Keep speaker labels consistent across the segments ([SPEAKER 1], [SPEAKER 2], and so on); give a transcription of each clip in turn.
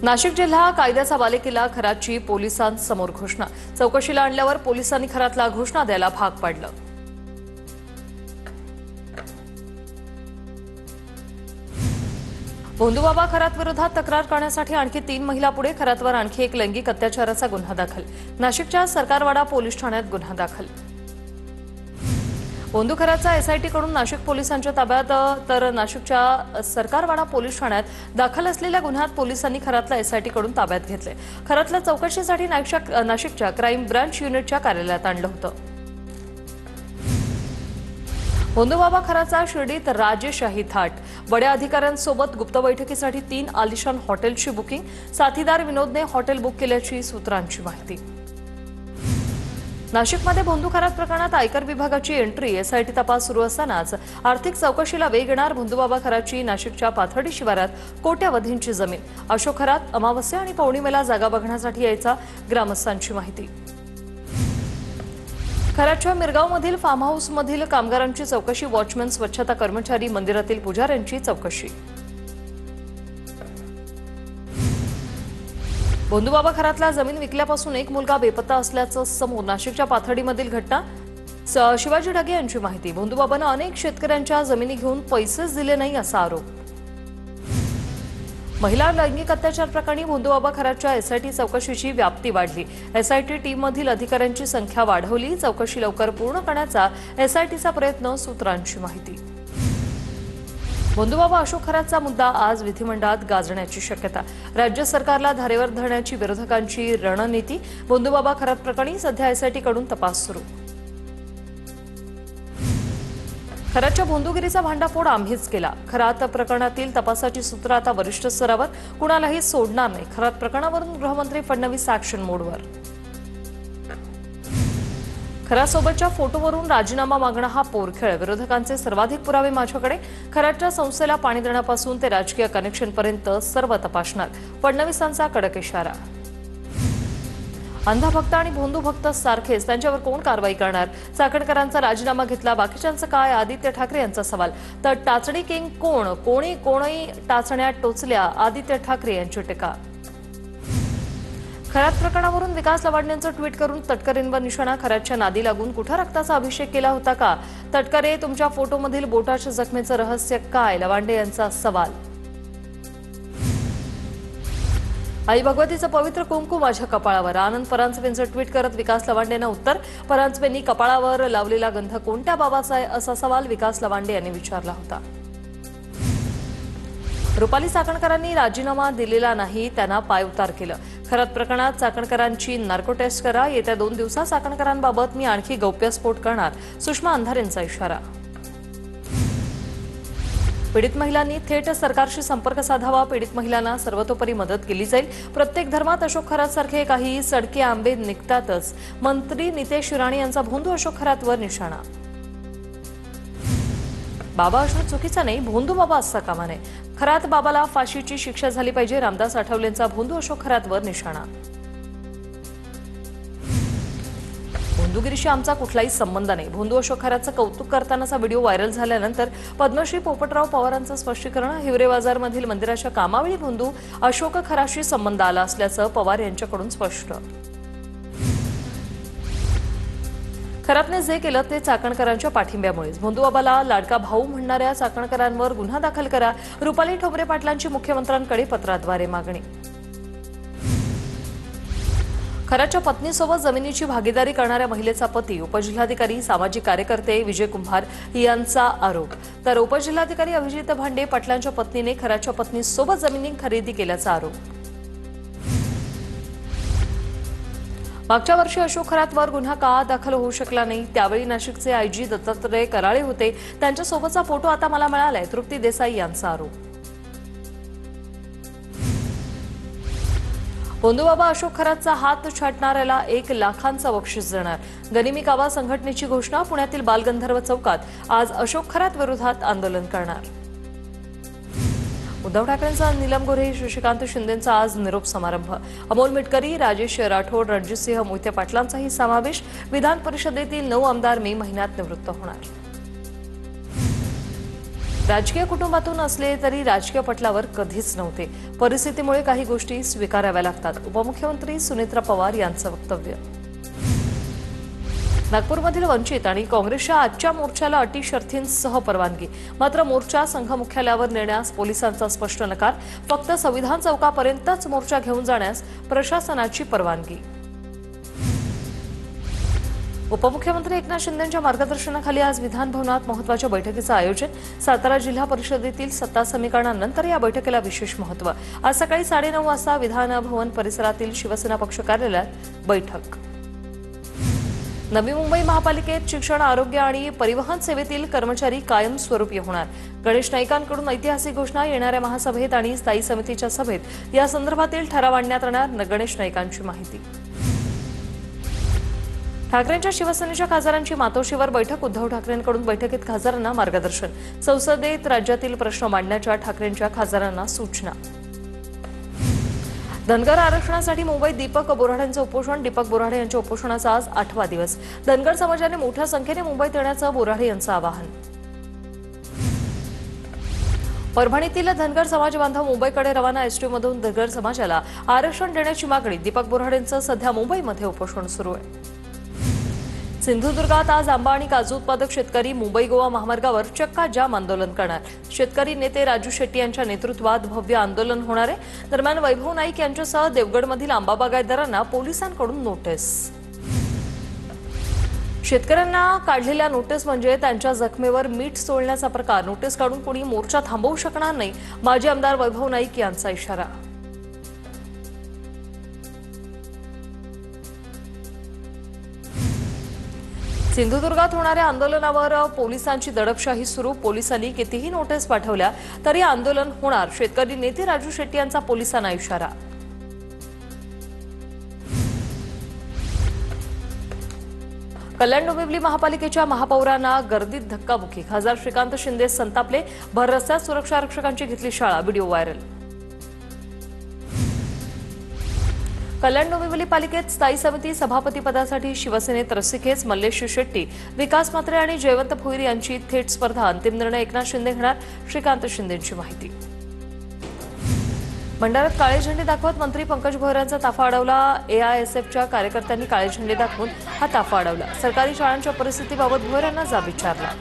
[SPEAKER 1] नाशिक जिल्हा कायद्याचा बालेकिल्ला खरातची पोलिसांसमोर घोषणा। चौकशीला आणल्यावर पोलिसांनी खरातला घोषणा द्यायला भाग पाडलं। भोंदूबाबा खरात विरोधात तक्रार करण्यासाठी आणखी 3 महिला पुढे। खरातवर आणखी एक लैंगिक अत्याचाराचा गुन्हा दाखल। नाशिकच्या सरकारवाडा पोलीस ठाण्यात गुन्हा दाखल। भोंदू खरातचा एसआयटी कडून नाशिक पोलिसांच्या ताब्यात, तर नाशिकच्या सरकारवाडा पोलीस ठाण्यात दाखल असलेल्या गुन्ह्यात पोलिसांनी खरातला एसआयटी कडून ताब्यात घेतले। खरातला चौकशीसाठी नाशिकच्या क्राईम ब्रांच युनिटच्या कार्यालयात आणलं होतं। भोंदूबाबा खरातचा शिर्डीत राजेशाही थाट। बड्या अधिकाऱ्यांसोबत गुप्त बैठकीसाठी 3 आलिशान हॉटेलची बुकिंग। साथीदार विनोदने हॉटेल बुक केल्याची सूत्रांची माहिती। नाशिकमध्ये भोंदू खरात प्रकरणात आयकर विभागाची एंट्री। एसआयटी तपास सुरू असतानाच आर्थिक चौकशीला वेग येणार। भोंदूबाबा खरातची नाशिकच्या पाथर्डी शिवारात कोट्यवधींची जमीन। अशोक खरात अमावस्या आणि पौर्णिमेला जागा बघण्यासाठी यायचा, ग्रामस्थांची माहिती। खरातच्या मिरगावमधील फार्म हाऊसमधील कामगारांची चौकशी। वॉचमन, स्वच्छता कर्मचारी, मंदिरातील पुजाऱ्यांची चौकशी। भोंदूबाबा खरातला जमीन विकल्यापासून एक मुलगा बेपत्ता असल्याचं समोर। नाशिकच्या पाथर्डीमधील घटना। शिवाजी ढगे यांची माहिती। भोंदूबाबांना अनेक शेतकऱ्यांच्या जमिनी घेऊन पैसेच दिले नाही असा आरोप। महिला लैंगिक अत्याचार प्रकरणी भोंदूबाबा खरातच्या एसआयटी चौकशीची व्याप्ती वाढली। एसआयटी टीममधील अधिकाऱ्यांची संख्या वाढवली। चौकशी लवकर पूर्ण करण्याचा एसआयटीचा प्रयत्न, सूत्रांची माहिती। भोंदूबाबा अशोक खरातचा मुद्दा आज विधिमंडळात गाजण्याची शक्यता। राज्य सरकारला धारेवर धरण्याची विरोधकांची रणनीती। भोंदूबाबा खरात प्रकरणी सध्या एसआयटी कडून तपास सुरू। खरातच्या भोंदूगिरीचा भांडाफोड आम्हीच केला। खरात प्रकरणातील तपासाची सूत्र आता वरिष्ठ स्तरावर। कुणालाही सोडणार नाही। खरात प्रकरणावरून गृहमंत्री फडणवीस ॲक्शन मोडवर। खरातसोबतच्या फोटोवरून राजीनामा मागणं हा पोरखेळ। विरोधकांचे सर्वाधिक पुरावे माझ्याकडे। खरातच्या संस्थेला पाणी देण्यापासून ते राजकीय कनेक्शनपर्यंत सर्व तपासणार, फडणवीसांचा कडक इशारा। अंधभक्त आणि भोंदू भक्त सारखेच, त्यांच्यावर कोण कारवाई करणार? चाकणकरांचा राजीनामा घेतला, बाकीच्यांचं काय? आदित्य ठाकरे यांचा सवाल। तर टाचणी किंग कोण? कोणी टाचण्यात टोचल्या, आदित्य ठाकरे यांची टीका। खरात प्रकरणावरून विकास लवांडेंचं ट्विट करून तटकरेंवर निशाणा। खरातच्या नादी लागून कुठं रक्ताचा अभिषेक केला होता का? तटकरे, तुमच्या फोटोमधील बोटाच्या जखमेचं रहस्य काय? लवांडे यांचा सवाल। आई भगवतीचं पवित्र कुंकू माझ्या कपाळावर। आनंद परांजपेंचं ट्विट करत विकास लवांडेंना उत्तर। परांजपेंनी कपाळावर लावलेला गंध कोणत्या बाबाचा आहे, असा सवाल विकास लवांडे यांनी विचारला होता। रुपाली चाकणकरांनी राजीनामा दिलेला नाही, त्यांना पायउतार केलं। खरात प्रकरणात चाकणकरांची नार्को टेस्ट करा। येत्या 2 दिवसात चाकणकरांबाबत मी आणखी गौप्यस्फोट करणार, सुषमा अंधारेंचा इशारा। पीडित महिलांनी थेट सरकारशी संपर्क साधावा। पीडित महिलांना सर्वतोपरी मदत केली जाईल। प्रत्येक धर्मात अशोक खरातसारखे काही सडके आंबे निघतातच। मंत्री नितेश राणे यांचा भोंदू अशोक खरातवर निशाणा। बाबा असणं चुकीचं नाही, भोंदू बाबा असता कामा नये। खरात बाबाला फाशीची शिक्षा झाली पाहिजे। रामदास आठवलेंचा भोंदू अशोक खरातवर निशाणा। भोंदूगिरीशी आमचा कुठलाही संबंध नाही। भोंदू अशोक खरातचं कौतुक करतानाचा व्हिडिओ व्हायरल झाल्यानंतर पद्मश्री पोपटराव पवारांचं स्पष्टीकरण। हिवरे बाजारमधील मंदिराच्या कामावेळी भोंदू अशोक खरातशी संबंध आला असल्याचं पवार यांच्याकडून स्पष्ट। खरातने जे केलं ते चाकणकरांच्या पाठिंब्यामुळेच। भोंदूबाबाला लाडका भाऊ म्हणणाऱ्या चाकणकरांवर गुन्हा दाखल करा। रुपाली ठोंबरे पाटलांची मुख्यमंत्र्यांकडे पत्राद्वारे मागणी। खरातच्या पत्नीसोबत जमिनीची भागीदारी करणाऱ्या महिलेचा पती उपजिल्हाधिकारी सामाजिक कार्यकर्ते विजय कुंभार यांचा आरोप। तर उपजिल्हाधिकारी अभिजित भांडे पाटलांच्या पत्नीने खरातच्या पत्नीसोबत जमिनी खरेदी केल्याचा आरोप। मागच्या वर्षी अशोक खरातवर गुन्हा का दाखल होऊ शकला नाही? त्यावेळी नाशिकचे आयजी दत्तात्रय कराळे होते, त्यांच्यासोबतचा फोटो आता मला मिळालाय, तृप्ती देसाई यांचा आरोप। भोंदूबाबा अशोक खरातचा हात छाटणाऱ्याला 1 लाखांचं बक्षीस देणार। गनिमी कावा संघटनेची घोषणा। पुण्यातील बालगंधर्व चौकात आज अशोक खरात विरोधात आंदोलन करणार। उद्धव ठाकरेंचा नीलम गोऱ्हे, शशिकांत शिंदेंचा आज निरोप समारंभ। अमोल मिटकरी, राजेश राठोड, रणजितसिंह मोहिते पाटलांचाही समावेश। विधान परिषदेतील 9 आमदार मे महिन्यात निवृत्त होणार। राजकीय कुटुंबातून असले तरी राजकीय पटलावर कधीच नव्हते. परिस्थितीमुळे काही गोष्टी स्वीकाराव्या लागतात. उपमुख्यमंत्री सुनेत्रा पवार यांचं वक्तव्य. नागपूरमधील वंचित आणि काँग्रेसच्या आजच्या मोर्चाला अटी शर्थींसह परवानगी. मात्र मोर्चा संघ मुख्यालयावर नेण्यास पोलिसांचा स्पष्ट नकार. फक्त संविधान चौकापर्यंतच मोर्चा घेऊन जाण्यास प्रशासनाची परवानगी. उपमुख्यमंत्री एकनाथ शिंदेंच्या मार्गदर्शनाखाली आज विधान भवनात महत्त्वाच्या बैठकीचं आयोजन. सातारा जिल्हा परिषदेतील सत्ता समीकरणानंतर या बैठकीला विशेष महत्त्व. आज सकाळी 9:30 वाजता विधान भवन परिसरातील शिवसेना पक्ष कार्यालयात बैठक. नवी मुंबई महापालिकेत शिक्षण, आरोग्य आणि परिवहन सेवेतील कर्मचारी कायमस्वरूपी होणार. गणेश नाईकांकडून ऐतिहासिक घोषणा. येणाऱ्या महासभेत आणि स्थायी समितीच्या सभेत या संदर्भातील ठराव आणण्यात येणार. गणेश नाईकांची माहिती. ठाकरेंच्या शिवसेनेच्या खासदारांची मातोश्रीवर बैठक. उद्धव ठाकरेंकडून बैठकीत खासदारांना मार्गदर्शन. संसदेत राज्यातील प्रश्न मांडण्याच्या ठाकरेंच्या खासदारांना सूचना. धनगर आरक्षणासाठी मुंबईत दीपक बोराडेंचं उपोषण. दीपक बोराडे यांच्या उपोषणाचा आज 8वा दिवस. धनगर समाजाने मोठ्या संख्येने मुंबईत येण्याचं बोराडे यांचं आवाहन. परभणीतील धनगर समाज बांधव मुंबईकडे रवाना. एसटीमधून धनगर समाजाला आरक्षण देण्याची मागणी. दीपक बोराडेंचं सध्या मुंबईमध्ये उपोषण सुरू आहे. सिंधुदुर्गात आज आंबा आणि काजू उत्पादक शेतकरी मुंबई गोवा महामार्गावर चक्का जाम आंदोलन करणार. शेतकरी नेते राजू शेट्टी यांच्या नेतृत्वात भव्य आंदोलन होणार आहे. दरम्यान वैभव नाईक यांच्यासह देवगडमधील आंबा बागायतदारांना पोलिसांकडून नोटीस. शेतकऱ्यांना काढलेल्या नोटीस म्हणजे त्यांच्या जखमेवर मीठ सोडण्याचा प्रकार. नोटीस काढून कोणी मोर्चा थांबवू शकणार नाही. माजी आमदार वैभव नाईक यांचा इशारा. सिंधुदुर्गात होणाऱ्या आंदोलनावर पोलिसांची दडपशाही सुरू. पोलिसांनी कितीही नोटीस पाठवल्या तरी आंदोलन होणार. शेतकरी नेते राजू शेट्टी यांचा पोलिसांना इशारा. कल्याण डोंबिवली महापालिकेच्या महापौरांना गर्दीत धक्काबुक्की. खासदार श्रीकांत शिंदे संतापले. भर रस्त्यात सुरक्षा रक्षकांची घेतली शाळा. Video viral. कल्याण डोंबिवली पालिकेत स्थायी समिती सभापतीपदासाठी शिवसेनेत रस्सीखेच. मल्लेश शेट्टी, विकास म्हात्रे आणि जयवंत भोईर यांची थेट स्पर्धा. अंतिम निर्णय एकनाथ शिंदे घेणार. श्रीकांत शिंदेंची माहिती. भंडाऱ्यात काळे झेंडे दाखवत मंत्री पंकज भोयर यांचा ताफा अडवला. एआयएसएफच्या कार्यकर्त्यांनी काळे झेंडे दाखवून हा ताफा अडवला. सरकारी शाळांच्या परिस्थितीबाबत भोयर यांना जाब विचारला.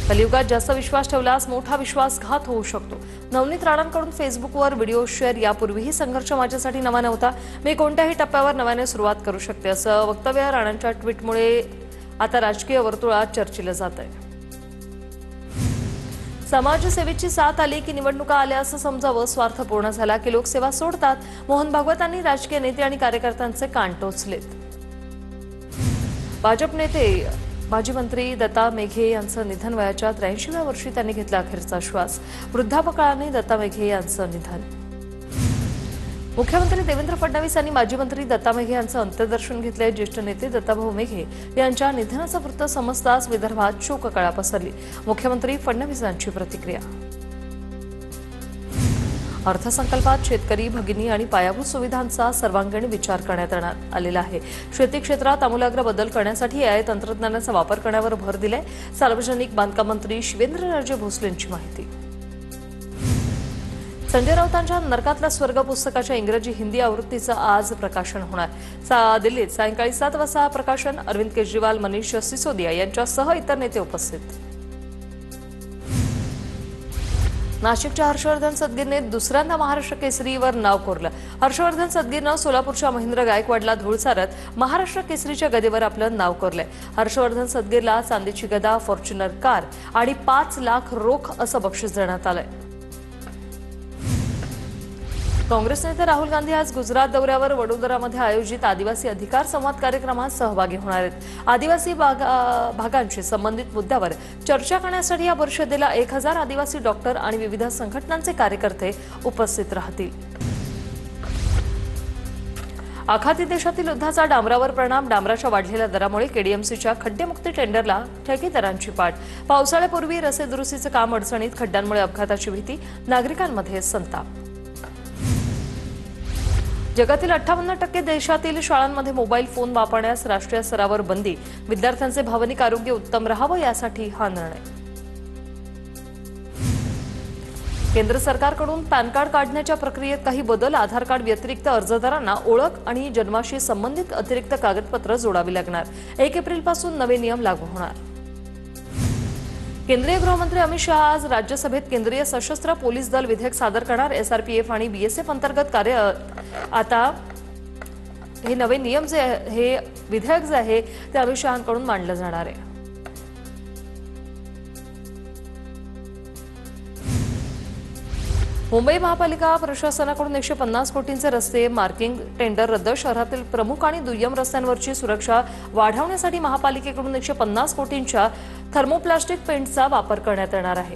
[SPEAKER 1] कलियुगात जास्त विश्वास ठेवल्यास मोठा विश्वासघात होऊ शकतो. नवनीत राणांकडून फेसबुकवर व्हिडिओ शेअर. यापूर्वीही संघर्ष माझ्यासाठी नवा नव्हता. मी कोणत्याही टप्प्यावर नव्याने सुरुवात करू शकते, असं वक्तव्य राणांच्या ट्विटमुळे आता राजकीय वर्तुळात चर्चिलं जात आहे. समाजसेवेची साथ आली की निवडणुका आल्या असं समजावं. स्वार्थ पूर्ण झाला की लोकसेवा सोडतात. मोहन भागवतांनी राजकीय नेते आणि कार्यकर्त्यांचे कान टोचलेत. भाजप नेते माजी मंत्री दत्ता मेघे यांचं निधन. वयाच्या 83व्या वर्षी त्यांनी घेतला अखेरचा श्वास. वृद्धापकाळाने दत्ता मेघे यांचं निधन. मुख्यमंत्री देवेंद्र फडणवीस यांनी माजी मंत्री दत्ता मेघे यांचं अंत्यदर्शन घेतलंय. ज्येष्ठ नेते दत्ताभाऊ मेघे यांच्या निधनाचं वृत्त समजताच विदर्भात शोककळा पसरली. मुख्यमंत्री फडणवीसांची प्रतिक्रिया. अर्थसंकल्पात शेतकरी, भगिनी आणि पायाभूत सुविधांचा सर्वांगीण विचार करण्यात आलेला आहे. शेती क्षेत्रात आमूलाग्र बदल करण्यासाठी एआय तंत्रज्ञानाचा वापर करण्यावर भर दिलाय. सार्वजनिक बांधकाम मंत्री शिवेंद्रराजे भोसलेंची माहिती. संजय राऊतांच्या नरकातला स्वर्ग पुस्तकाच्या इंग्रजी हिंदी आवृत्तीचं आज प्रकाशन होणार. दिल्लीत सायंकाळी 7 वाजता प्रकाशन. अरविंद केजरीवाल, मनीष सिसोदिया यांच्यासह इतर नेते उपस्थित. नाशिकच्या हर्षवर्धन सदगीरने दुसऱ्यांदा महाराष्ट्र केसरीवर नाव कोरलं. हर्षवर्धन सदगीरनं सोलापूरच्या महेंद्र गायकवाडला धूळ सारत महाराष्ट्र केसरीच्या गदेवर आपलं नाव कोरलंय. हर्षवर्धन सदगीरला चांदीची गदा, फॉर्च्युनर कार आणि 5 लाख रोख असं बक्षीस देण्यात आलंय. काँग्रेस नेते राहुल गांधी आज गुजरात दौऱ्यावर. वडोदरामध्ये आयोजित आदिवासी अधिकार संवाद कार्यक्रमात सहभागी होणार आहेत. आदिवासी भागांशी संबंधित मुद्द्यावर चर्चा करण्यासाठी या परिषदेला 1000 आदिवासी डॉक्टर आणि विविध संघटनांचे कार्यकर्ते उपस्थित राहतील. आखाती देशातील युद्धाचा डांबरावर परिणाम. डांबराच्या वाढलेल्या दरामुळे केडीएमसीच्या खड्डेमुक्ती टेंडरला ठेकेदारांची पाठ. पावसाळ्यापूर्वी रस्ते दुरुस्तीचं काम अडचणीत. खड्ड्यांमुळे अपघाताची भीती. नागरिकांमध्ये संताप. जगातील 58% देशातील शाळांमध्ये मोबाईल फोन वापरण्यास राष्ट्रीय स्तरावर बंदी. विद्यार्थ्यांचे भावनिक आरोग्य उत्तम राहावं यासाठी हा निर्णय. केंद्र सरकारकडून पॅन कार्ड काढण्याच्या प्रक्रियेत काही बदल. आधार कार्ड व्यतिरिक्त अर्जदारांना ओळख आणि जन्माशी संबंधित अतिरिक्त कागदपत्र जोडावी लागणार. 1 एप्रिलपासून नवे नियम लागू होणार. केंद्रीय गृहमंत्री अमित शहा आज राज्यसभेत केंद्रीय सशस्त्र पोलीस दल विधेयक सादर करणार. SRPF आणि BSF अंतर्गत कार्य आता हे नवे नियम हे विधेयक जे आहे ते अमित शहांकडून मांडलं जाणार आहे. मुंबई महापालिका प्रशासनाकडून 150 कोटींचे रस्ते मार्किंग टेंडर रद्द. शहरातील प्रमुख आणि दुय्यम रस्त्यांवरची सुरक्षा वाढवण्यासाठी महापालिकेकडून 150 कोटींच्या थर्मोप्लास्टिक पेंटचा वापर करण्यात येणार आहे.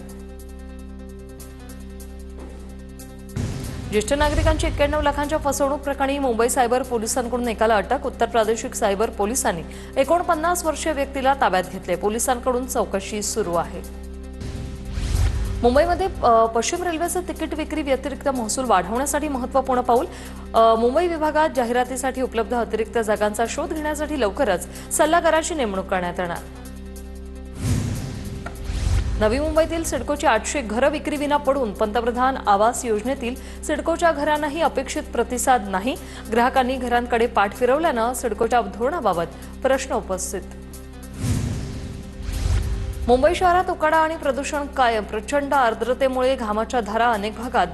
[SPEAKER 1] ज्येष्ठ नागरिकांची 91 लाखांच्या फसवणूक प्रकरणी मुंबई सायबर पोलिसांकडून एकाला अटक. उत्तर प्रादेशिक सायबर पोलिसांनी 49 वर्षीय व्यक्तीला ताब्यात घेतले. पोलिसांकडून चौकशी सुरू आहे. मुंबईमध्ये पश्चिम रेल्वेचं तिकीट विक्री व्यतिरिक्त महसूल वाढवण्यासाठी महत्त्वपूर्ण पाऊल. मुंबई विभागात जाहिरातीसाठी उपलब्ध अतिरिक्त जागांचा शोध घेण्यासाठी लवकरच सल्लागाराची नेमणूक करण्यात येणार. नवी मुंबईतील सिडकोची 800 घरं विक्रीविना पडून. पंतप्रधान आवास योजनेतील सिडकोच्या घरांनाही अपेक्षित प्रतिसाद नाही. ग्राहकांनी घरांकडे पाठ फिरवल्यानं सिडकोच्या धोरणाबाबत प्रश्न उपस्थित. मुंबई शहरात उकाडा आणि प्रदूषण कायम. प्रचंड आर्द्रतेमुळे घामाच्या धारा अनेक भागात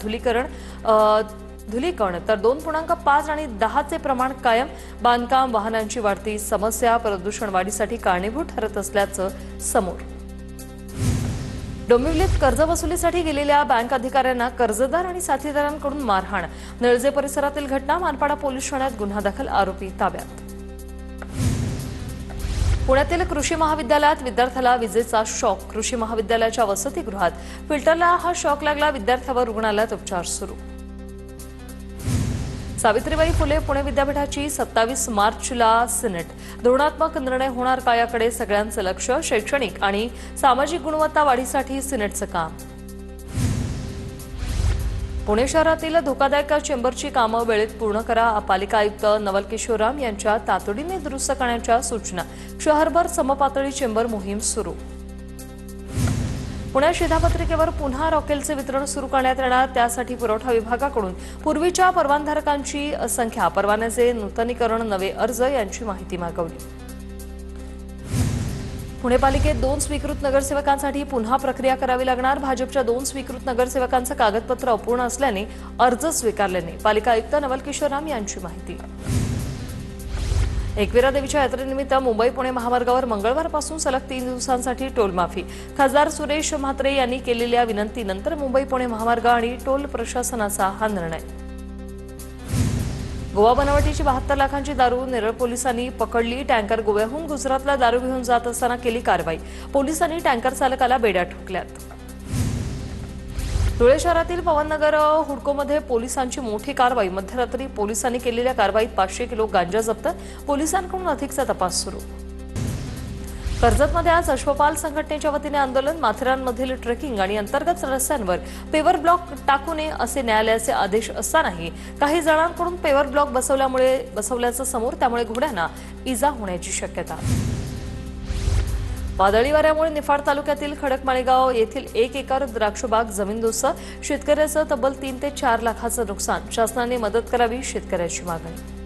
[SPEAKER 1] धुलीकण तर 2.5 आणि 10चे प्रमाण कायम. बांधकाम वाहनांची वाढती समस्या प्रदूषण वाढीसाठी कारणीभूत ठरत असल्याचं समोर. डोंबिवलीत कर्जवसुलीसाठी गेलेल्या बँक अधिकाऱ्यांना कर्जदार आणि साथीदारांकडून मारहाण. निळजे परिसरातील घटना. मानपाडा पोलीस ठाण्यात गुन्हा दाखल. आरोपी ताब्यात. पुण्यातील कृषी महाविद्यालयात विद्यार्थ्याला विजेचा शॉक. कृषी महाविद्यालयाच्या वसतिगृहात फिल्टरला हा शॉक लागला. विद्यार्थ्यावर रुग्णालयात उपचार सुरू. सावित्रीबाई फुले पुणे विद्यापीठाची 27 मार्चला सिनेट. धोरणात्मक निर्णय होणार का याकडे सगळ्यांचं लक्ष. शैक्षणिक आणि सामाजिक गुणवत्ता वाढीसाठी सिनेटचं काम. पुणे शहरातील धोकादायक चेंबरची कामं वेळेत पूर्ण करा. पालिका आयुक्त नवल किशोर राम यांच्या तातडीने दुरुस्त करण्याच्या सूचना. शहरभर समपातळी चेंबर मोहीम सुरू. पुण्यात शिधापत्रिकेवर पुन्हा रॉकेलचे वितरण सुरू करण्यात येणार. त्यासाठी पुरवठा विभागाकडून पूर्वीच्या परवानधारकांची संख्या, परवान्याचे नूतनीकरण, नवे अर्ज यांची माहिती मागवली. पुणे पालिकेत 2 स्वीकृत नगरसेवकांसाठी पुन्हा प्रक्रिया करावी लागणार. भाजपच्या 2 स्वीकृत नगरसेवकांचं कागदपत्र अपूर्ण असल्याने अर्ज स्वीकारले नाही. पालिका आयुक्त नवल किशोर राम यांची माहिती. एकविरा देवीच्या यात्रेनिमित्त मुंबई पुणे महामार्गावर मंगळवारपासून सलग 3 दिवसांसाठी टोल माफी. खासदार सुरेश म्हात्रे यांनी केलेल्या विनंतीनंतर मुंबई पुणे महामार्ग आणि टोल प्रशासनाचा हा निर्णय. गोवा बनावटीची 72 लाखांची दारू नेरळ पोलिसांनी पकडली. टँकर गोव्याहून गुजरातला दारू घेऊन जात असताना केली कारवाई. पोलिसांनी टँकर चालकाला बेड्या ठोकल्यात. धुळे शहरातील पवननगर हुडकोमध्ये पोलिसांची मोठी कारवाई. मध्यरात्री पोलिसांनी केलेल्या कारवाईत 500 किलो गांजा जप्त. पोलिसांकडून अधिकचा तपास सुरू. कर्जतमध्ये आज अश्वपाल संघटनेच्या वतीने आंदोलन. माथेरानमधील ट्रेकिंग आणि अंतर्गत रस्त्यांवर पेवर ब्लॉक टाकू नये असे न्यायालयाचे आदेश असतानाही काही जणांकडून पेवर ब्लॉक बसवल्याचं समोर. त्यामुळे घोड्यांना इजा होण्याची शक्यता. वादळी वाऱ्यामुळे निफाड तालुक्यातील खडकमाळेगाव येथील 1 एकर द्राक्षबाग जमीनदोस्त. शेतकऱ्याचं तब्बल 3 ते 4 लाखाचं नुकसान. शासनाने मदत करावी शेतकऱ्याची मागणी.